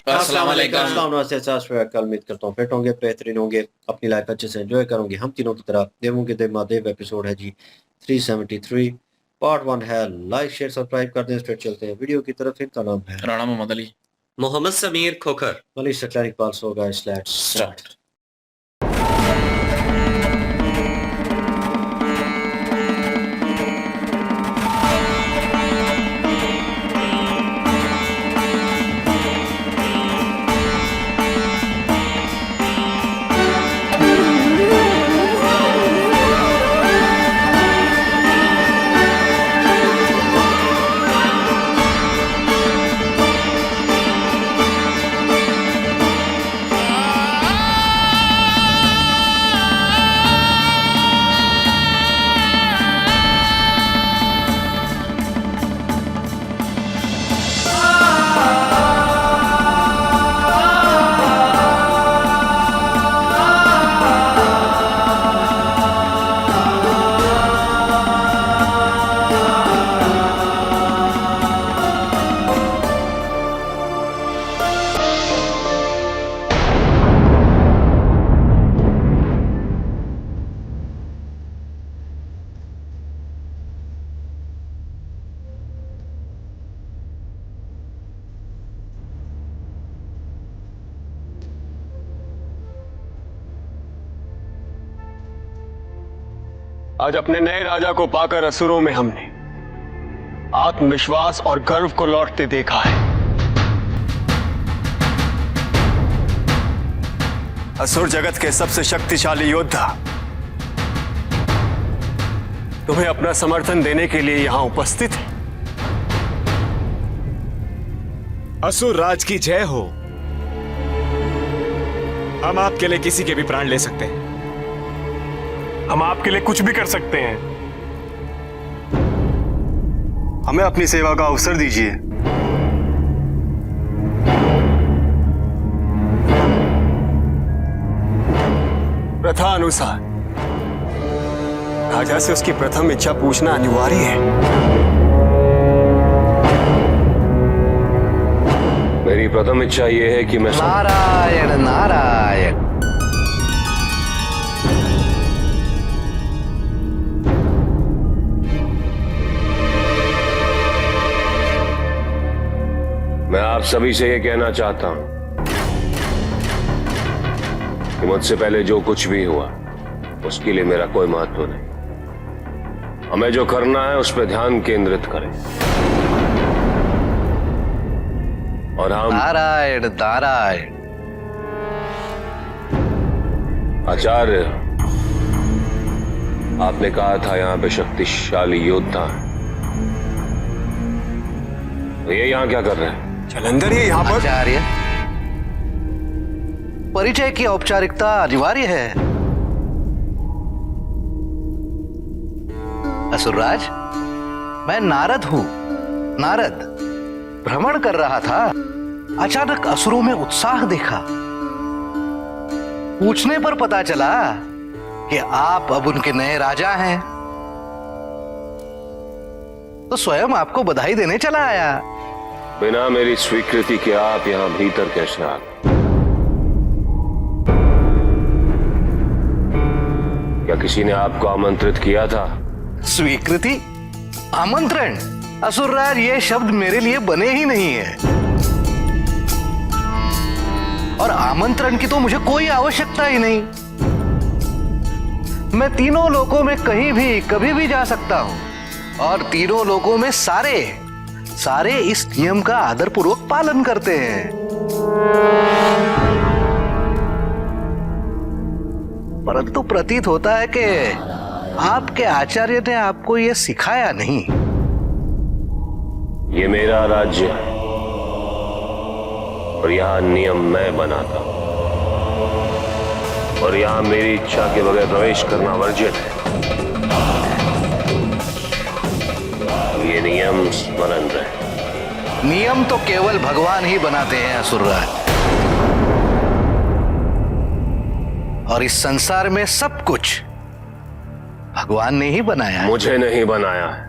अस्सलाम वालेकुम। अस्सलाम वालेकुम। उम्मीद करता हूँ फिट होंगे, बेहतरीन होंगे, अपनी लाइफ अच्छे से एंजॉय करोगे। हम तीनों की तरह देवों के देव महादेव एपिसोड है जी 373 पार्ट 1 है। लाइक शेयर सब्सक्राइब कर दें। स्ट्रेट चलते हैं वीडियो की तरफ। इनका नाम है राणा मोहम्मद अली। मोहम्मद समीर खोखर। मलिक सक्लानी पास होगा। Let's start. आज अपने नए राजा को पाकर असुरों में हमने आत्मविश्वास और गर्व को लौटते देखा है। असुर जगत के सबसे शक्तिशाली योद्धा तुम्हें अपना समर्थन देने के लिए यहां उपस्थित है। असुर राज की जय हो। हम आपके लिए किसी के भी प्राण ले सकते हैं। हम आपके लिए कुछ भी कर सकते हैं। हमें अपनी सेवा का अवसर दीजिए। प्रथा अनुसार राजा से उसकी प्रथम इच्छा पूछना अनिवार्य है। मेरी प्रथम इच्छा यह है कि मैं नारायण नारायण। मैं आप सभी से यह कहना चाहता हूं कि मुझसे पहले जो कुछ भी हुआ उसके लिए मेरा कोई महत्व नहीं। हमें जो करना है उस पर ध्यान केंद्रित करें। और हम नारायण नारायण। आचार्य, आपने कहा था यहां पे शक्तिशाली योद्धा है, तो ये यहां क्या कर रहे हैं? जलंधर ये यहाँ पर। आचार्य, परिचय की औपचारिकता अनिवार्य है। असुरराज, मैं नारद हूं। नारद भ्रमण कर रहा था, अचानक असुरों में उत्साह देखा। पूछने पर पता चला कि आप अब उनके नए राजा हैं, तो स्वयं आपको बधाई देने चला आया। बिना मेरी स्वीकृति के आप यहां भीतर कैसे आ गए? क्या किसी ने आपको आमंत्रित किया था? स्वीकृति? आमंत्रण? असुरराज, ये शब्द मेरे लिए बने ही नहीं है। और आमंत्रण की तो मुझे कोई आवश्यकता ही नहीं। मैं तीनों लोकों में कहीं भी कभी भी जा सकता हूं, और तीनों लोकों में सारे इस नियम का आदरपूर्वक पालन करते हैं। परंतु प्रतीत होता है कि आपके आचार्य ने आपको यह सिखाया नहीं। ये मेरा राज्य है और यहाँ नियम मैं बनाता हूं, और यहाँ मेरी इच्छा के बगैर प्रवेश करना वर्जित है। ये नियम स्मरण रहे। नियम तो केवल भगवान ही बनाते हैं असुरराज, और इस संसार में सब कुछ भगवान ने ही बनाया है। मुझे नहीं बनाया है।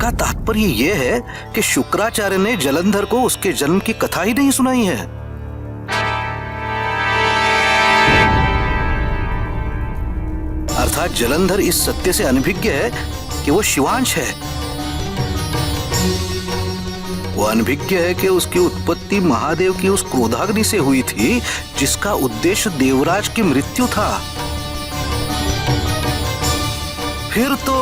इसका तात्पर्य यह है कि शुक्राचार्य ने जलंधर को उसके जन्म की कथा ही नहीं सुनाई है। अर्थात जलंधर इस सत्य से अनभिज्ञ है कि वो शिवांश है। वो अनभिज्ञ है कि उसकी उत्पत्ति महादेव की उस क्रोधाग्नि से हुई थी जिसका उद्देश्य देवराज की मृत्यु था। फिर तो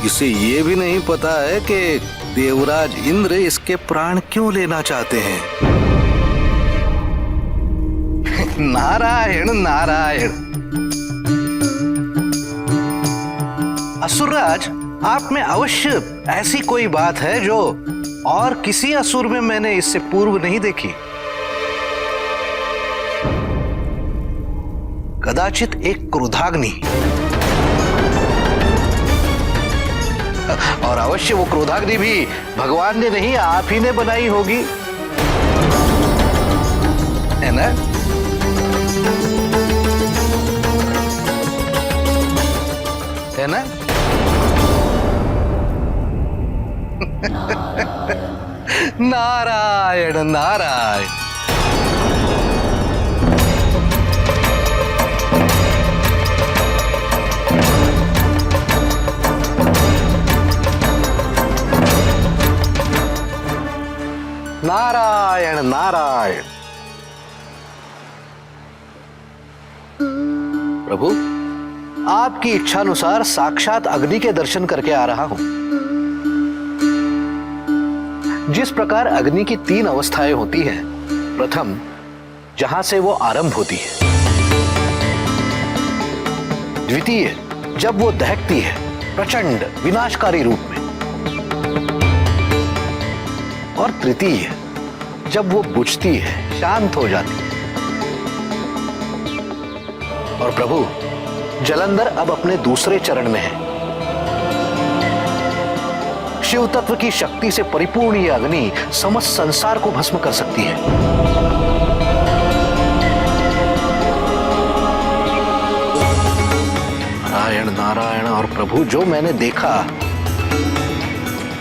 इसे ये भी नहीं पता है कि देवराज इंद्र इसके प्राण क्यों लेना चाहते हैं। नारायण नारायण। असुरराज, आप में अवश्य ऐसी कोई बात है जो और किसी असुर में मैंने इससे पूर्व नहीं देखी। कदाचित एक क्रोधाग्नि, और अवश्य वो क्रोधाग्नि भी भगवान ने नहीं, आप ही ने बनाई होगी, है ना? है ना? नारायण नारायण। नारायण नारायण। प्रभु, आपकी इच्छानुसार साक्षात अग्नि के दर्शन करके आ रहा हूं। जिस प्रकार अग्नि की 3 अवस्थाएं होती हैं, प्रथम जहां से वो आरंभ होती है, द्वितीय जब वो दहकती है प्रचंड विनाशकारी रूप में, और तृतीय जब वो बुझती है, शांत हो जाती है। और प्रभु, जलंधर अब अपने दूसरे चरण में है। शिव तत्व की शक्ति से परिपूर्ण यह अग्नि समस्त संसार को भस्म कर सकती है। नारायण नारायण। और प्रभु, जो मैंने देखा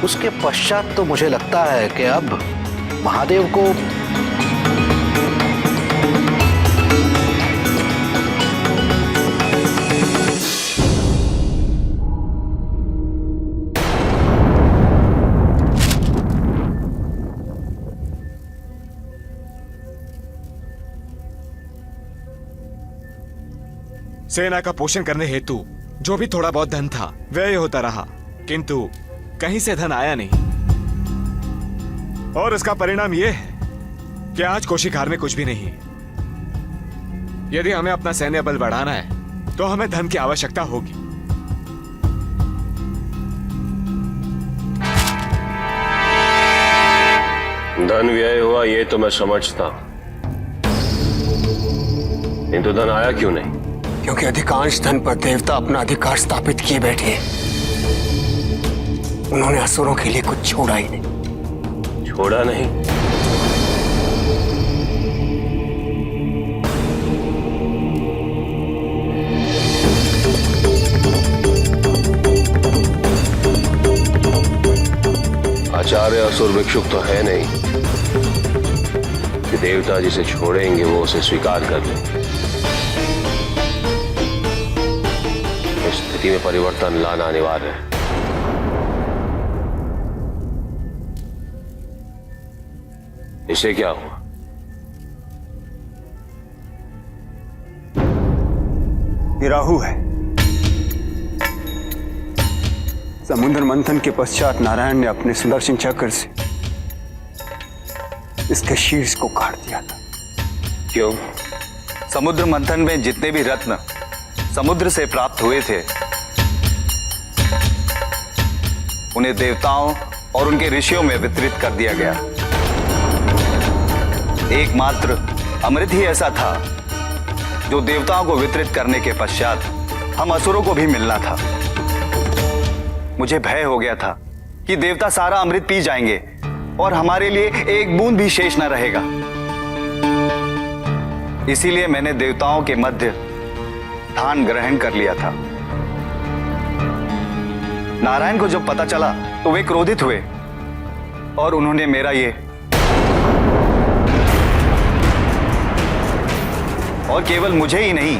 उसके पश्चात तो मुझे लगता है कि अब महादेव को सेना का पोषण करने हेतु जो भी थोड़ा बहुत धन था व्यय होता रहा, किंतु कहीं से धन आया नहीं। और इसका परिणाम यह है कि आज कोशिकार में कुछ भी नहीं है। यदि हमें अपना सैन्य बल बढ़ाना है तो हमें धन की आवश्यकता होगी। धन व्यय हुआ ये तो मैं समझता हूं, किंतु धन आया क्यों नहीं? क्योंकि अधिकांश धन पर देवता अपना अधिकार स्थापित किए बैठे हैं। उन्होंने असुरों के लिए कुछ छोड़ा ही नहीं। छोड़ा नहीं? आचार्य असुर भिक्षुक तो है नहीं कि देवता जिसे छोड़ेंगे वो उसे स्वीकार कर ले। स्थिति में परिवर्तन लाना अनिवार्य है। इसे क्या हुआ? ये राहु है। समुद्र मंथन के पश्चात नारायण ने अपने सुदर्शन चक्र से इसके शीर्ष को काट दिया था। क्यों? समुद्र मंथन में जितने भी रत्न समुद्र से प्राप्त हुए थे उन्हें देवताओं और उनके ऋषियों में वितरित कर दिया गया। एकमात्र अमृत ही ऐसा था जो देवताओं को वितरित करने के पश्चात हम असुरों को भी मिलना था। मुझे भय हो गया था कि देवता सारा अमृत पी जाएंगे और हमारे लिए एक बूंद भी शेष न रहेगा। इसीलिए मैंने देवताओं के मध्य स्थान ग्रहण कर लिया था। नारायण को जब पता चला तो वे क्रोधित हुए और उन्होंने मेरा ये और केवल मुझे ही नहीं,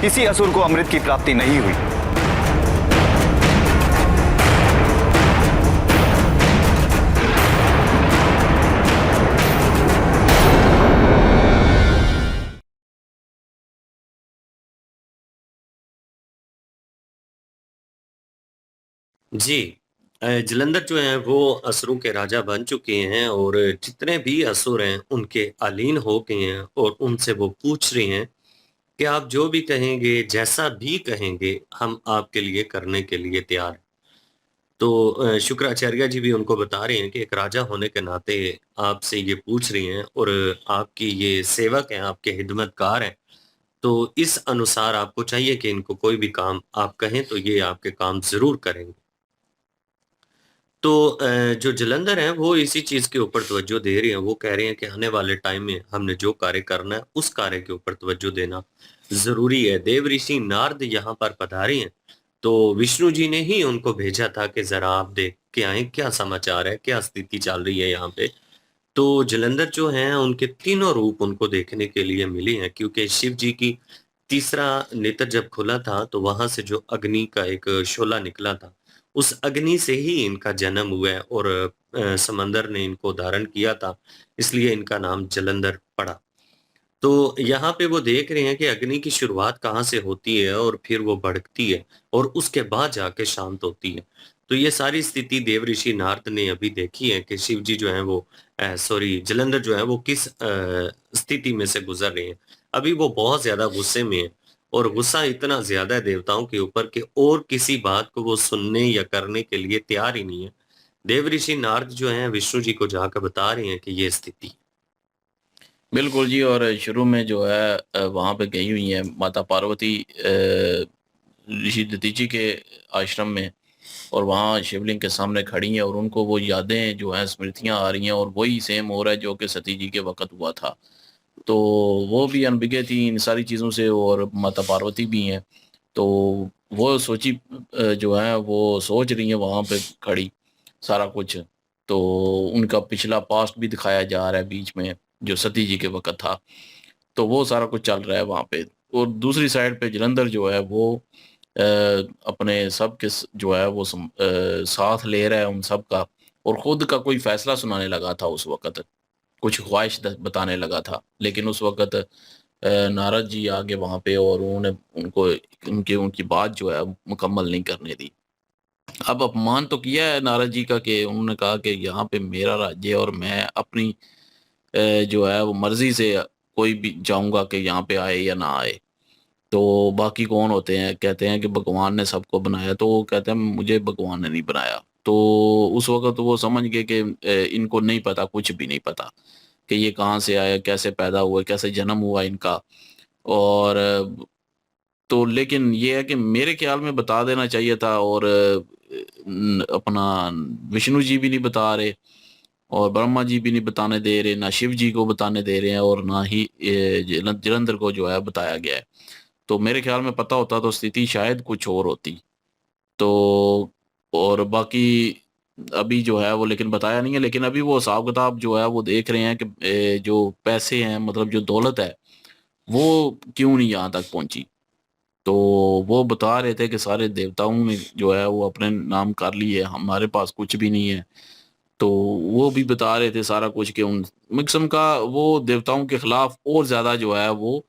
किसी असुर को अमृत की प्राप्ति नहीं हुई। जी। जलंधर जो हैं वो असुरों के राजा बन चुके हैं और जितने भी असुर हैं उनके अलीन हो गए हैं और उनसे वो पूछ रहे हैं कि आप जो भी कहेंगे, जैसा भी कहेंगे, हम आपके लिए करने के लिए तैयार हैं। तो शुक्राचार्य जी भी उनको बता रहे हैं कि एक राजा होने के नाते आपसे ये पूछ रहे हैं और आपकी ये सेवक हैं, आपके खिदमतगार हैं। तो इस अनुसार आपको चाहिए कि इनको कोई भी काम आप कहें तो ये आपके काम ज़रूर करेंगे। तो जो जलंधर हैं वो इसी चीज़ के ऊपर तवज्जो दे रहे हैं। वो कह रहे हैं कि आने वाले टाइम में हमने जो कार्य करना है उस कार्य के ऊपर तवज्जो देना ज़रूरी है। देव ऋषि नारद यहाँ पर पधारे हैं, तो विष्णु जी ने ही उनको भेजा था कि ज़रा आप देख के आएँ, क्या समाचार है, क्या स्थिति चल रही है यहाँ पे। तो जलंधर जो हैं उनके तीनों रूप उनको देखने के लिए मिले हैं, क्योंकि शिव जी की तीसरा नेत्र जब खुला था तो वहां से जो अग्नि का एक शोला निकला था, उस अग्नि से ही इनका जन्म हुआ है और समंदर ने इनको धारण किया था, इसलिए इनका नाम जलंधर पड़ा। तो यहाँ पे वो देख रहे हैं कि अग्नि की शुरुआत कहाँ से होती है और फिर वो भड़कती है और उसके बाद जाके शांत होती है। तो ये सारी स्थिति देव ऋषि नारद ने अभी देखी है कि शिव जी जो है वो सॉरी जलंधर जो है वो किस स्थिति में से गुजर रहे हैं। अभी वो बहुत ज्यादा गुस्से में है और गुस्सा इतना ज्यादा है देवताओं के ऊपर कि और किसी बात को वो सुनने या करने के लिए तैयार ही नहीं है। देव ऋषि नारद जो है विष्णु जी को जाकर बता रहे हैं कि ये स्थिति। बिल्कुल जी। और शुरू में जो है वहाँ पे गई हुई हैं माता पार्वती ऋषि दधीचि के आश्रम में, और वहाँ शिवलिंग के सामने खड़ी हैं और उनको वो यादें जो हैं स्मृतियाँ आ रही हैं और वही सेम हो रहा है जो कि सती जी के वक्त हुआ था। तो वो भी अनभिज्ञ थी इन सारी चीज़ों से और माता पार्वती भी हैं। तो वो सोची जो है वो सोच रही हैं वहाँ पे खड़ी सारा कुछ। तो उनका पिछला पास्ट भी दिखाया जा रहा है बीच में जो सती जी के वक्त था। तो वो सारा कुछ चल रहा है वहाँ पे। और दूसरी साइड पे जलंधर जो है वो अपने सब के जो है वो साथ ले रहा है उन सब का, और खुद का कोई फैसला सुनाने लगा था उस वक्त, कुछ ख्वाहिश बताने लगा था। लेकिन उस वक्त नारद जी आगे वहाँ पे और उन्होंने उनको उनकी बात जो है मुकम्मल नहीं करने दी। अब अपमान तो किया है नारद जी का कि उन्होंने कहा कि यहाँ पे मेरा राज्य है और मैं अपनी जो है वो मर्जी से कोई भी जाऊंगा कि यहाँ पे आए या ना आए। तो बाकी कौन होते हैं, कहते हैं कि भगवान ने सबको बनाया, तो वो कहते हैं मुझे भगवान ने नहीं बनाया। तो उस वक्त वो समझ गए कि इनको नहीं पता, कुछ भी नहीं पता कि ये कहाँ से आया, कैसे पैदा हुआ, कैसे जन्म हुआ इनका। और तो लेकिन ये है कि मेरे ख्याल में बता देना चाहिए था, और अपना विष्णु जी भी नहीं बता रहे और ब्रह्मा जी भी नहीं बताने दे रहे, ना शिव जी को बताने दे रहे हैं और ना ही जलंधर को जो है बताया गया है। तो मेरे ख्याल में पता होता तो स्थिति शायद कुछ और होती। तो और बाकी अभी जो है वो लेकिन बताया नहीं है। लेकिन अभी वो हिसाब किताब जो है वो देख रहे हैं कि जो पैसे हैं, मतलब जो दौलत है वो क्यों नहीं यहाँ तक पहुंची। तो वो बता रहे थे कि सारे देवताओं ने जो है वो अपने नाम कर लिए, हमारे पास कुछ भी नहीं है। तो वो भी बता रहे थे सारा कुछ कि उन किस्म का वो देवताओं के खिलाफ और ज्यादा जो है वो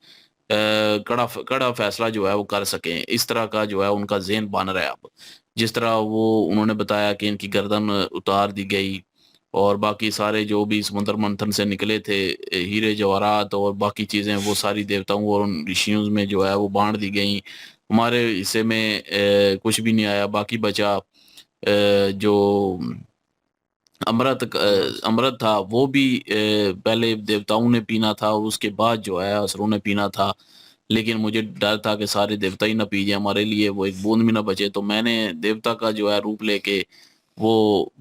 कड़ा कड़ा फैसला जो है वो कर सकें, इस तरह का जो है उनका ज़हन बन रहा है अब। जिस तरह वो उन्होंने बताया कि इनकी गर्दन उतार दी गई और बाकी सारे जो भी समुद्र मंथन से निकले थे हीरे जवाहरात और बाकी चीज़ें वो सारी देवताओं और उन ऋषियों में जो है वो बांट दी गई। हमारे हिस्से में कुछ भी नहीं आया, बाकी बचा जो अमृत था वो भी पहले देवताओं ने पीना था और उसके बाद जो है असुरों ने पीना था। लेकिन मुझे डर था कि सारे देवता ही ना पी जाए, हमारे लिए वो एक बूंद भी ना बचे। तो मैंने देवता का जो है रूप लेके वो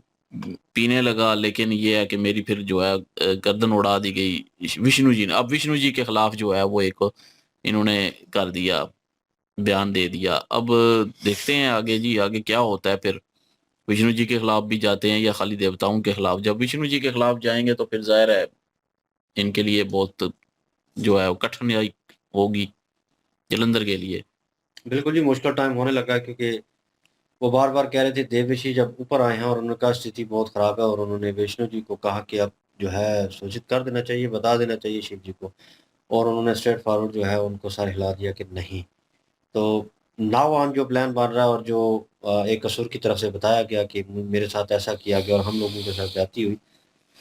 पीने लगा। लेकिन ये है कि मेरी फिर जो है गर्दन उड़ा दी गई विष्णु जी ने। अब विष्णु जी के खिलाफ जो है वो एक इन्होंने कर दिया, बयान दे दिया। अब देखते हैं आगे जी, आगे क्या होता है फिर। विष्णु जी के खिलाफ भी जाते हैं या खाली देवताओं के खिलाफ? जब विष्णु जी के खिलाफ जाएंगे तो फिर जाहिर है इनके लिए बहुत जो है वो कठिनाई होगी जलंधर के लिए। बिल्कुल जी, मुश्किल टाइम होने लगा है, क्योंकि वो बार बार कह रहे थे, देव ऋषि जब ऊपर आए हैं और उन्होंने कहा स्थिति बहुत ख़राब है, और उन्होंने विष्णु जी को कहा कि अब जो है सूचित कर देना चाहिए, बता देना चाहिए शिव जी को, और उन्होंने स्ट्रेट फॉरवर्ड जो है उनको सर हिला दिया कि नहीं। तो नाउ ऑन जो प्लान बन रहा है और जो एक असुर की तरफ से बताया गया कि मेरे साथ ऐसा किया गया और हम लोगों के साथ जाती हुई,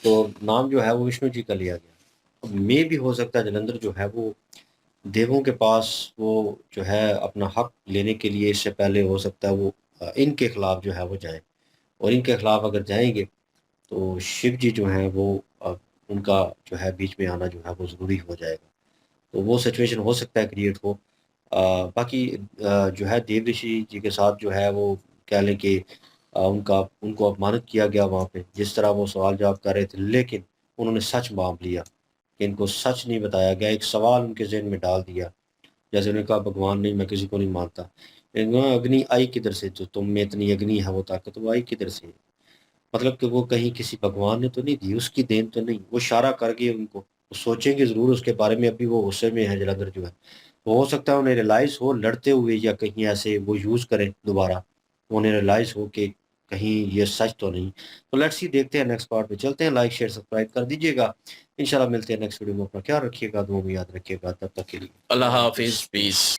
तो नाम जो है वो विष्णु जी का लिया गया। अब मे भी हो सकता है जलंधर जो है वो देवों के पास वो जो है अपना हक लेने के लिए इससे पहले हो सकता है वो इनके खिलाफ जो है वो जाए, और इनके खिलाफ अगर जाएंगे तो शिव जी जो हैं वो उनका जो है बीच में आना जो है वो ज़रूरी हो जाएगा। तो वो सिचुएशन हो सकता है क्रिएट हो। बाकी जो है देव ऋषि जी के साथ जो है वो कह लें कि उनका उनको अपमानित किया गया वहाँ पे, जिस तरह वो सवाल जवाब कर रहे थे, लेकिन उन्होंने सच मान लिया कि इनको सच नहीं बताया गया, एक सवाल उनके ज़हन में डाल दिया। जैसे उन्होंने कहा भगवान नहीं, मैं किसी को नहीं मानता। अग्नि आई किधर से, जो तुम में इतनी अग्नि है वो ताकत, वो आई किधर से? मतलब कि वो कहीं किसी भगवान ने तो नहीं दी, उसकी देन तो नहीं। वो इशारा कर गए उनको, वो सोचेंगे ज़रूर उसके बारे में। अभी वो गुस्से में है जलंधर जो है, वो हो सकता है उन्हें रियलाइज़ हो लड़ते हुए, या कहीं ऐसे वो यूज़ करें दोबारा, उन्हें रियलाइज़ हो कि कहीं ये सच तो नहीं। तो लेट्स सी, देखते हैं नेक्स्ट पार्ट में। चलते हैं, लाइक शेयर सब्सक्राइब कर दीजिएगा। इंशाल्लाह मिलते हैं नेक्स्ट वीडियो में। अपना ख्याल रखिएगा, दुआ में याद रखिएगा। तब तक के लिए अल्लाह हाफिज, पीस।